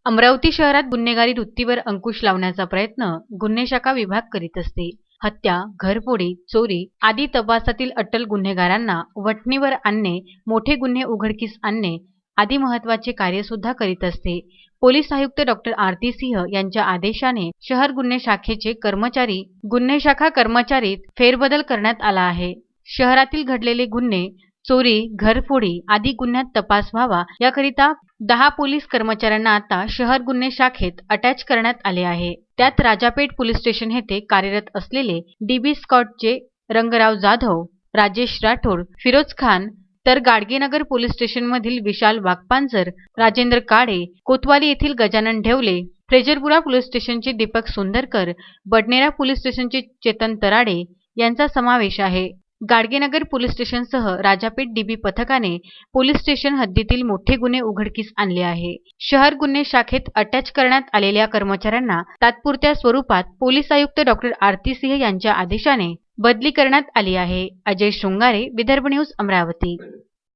अमरावती शहरात गुन्हेगारी वृत्तीवर अंकुश लावण्याचा प्रयत्न गुन्हे शाखा विभाग करीत असते. हत्या, घरफोडी, चोरी आदी तपासातील अट्टल गुन्हेगारांना वठणीवर आणणे, मोठे गुन्हे उघडकीस आणणे आदी महत्त्वाचे कार्य सुद्धा करीत असते. पोलीस आयुक्त डॉक्टर आरती सिंह यांच्या आदेशाने शहर गुन्हे शाखेचे गुन्हे शाखा कर्मचारीत फेरबदल करण्यात आला आहे. शहरातील घडलेले गुन्हे, चोरी, घरफोडी आदी गुन्ह्यात तपास व्हावा याकरिता 10 पोलीस कर्मचाऱ्यांना आता शहर गुन्हे शाखेत अटॅच करण्यात आले आहे. त्यात राजापेठ पोलीस स्टेशन येथे कार्यरत असलेले डीबी स्क्वॉडचे रंगराव जाधव, राजेश राठोड, फिरोज खान, तर गाडगेनगर पोलीस स्टेशनमधील विशाल वाघपांजर, राजेंद्र काळे, कोतवाली येथील गजानन ढेवले, फ्रेजरपुरा पोलीस स्टेशनचे दीपक सुंदरकर, बडनेरा पोलीस स्टेशनचे चेतन तराडे यांचा समावेश आहे. गाडगेनगर पोलीस स्टेशनसह राजापेठ डीबी पथकाने पोलीस स्टेशन हद्दीतील मोठे गुन्हे उघडकीस आणले आहे. शहर गुन्हे शाखेत अटॅच करण्यात आलेल्या कर्मचाऱ्यांना तात्पुरत्या स्वरूपात पोलीस आयुक्त डॉक्टर आरती सिंह यांच्या आदेशाने बदली करण्यात आली आहे. अजय शृंगारे, विदर्भ न्यूज, अमरावती.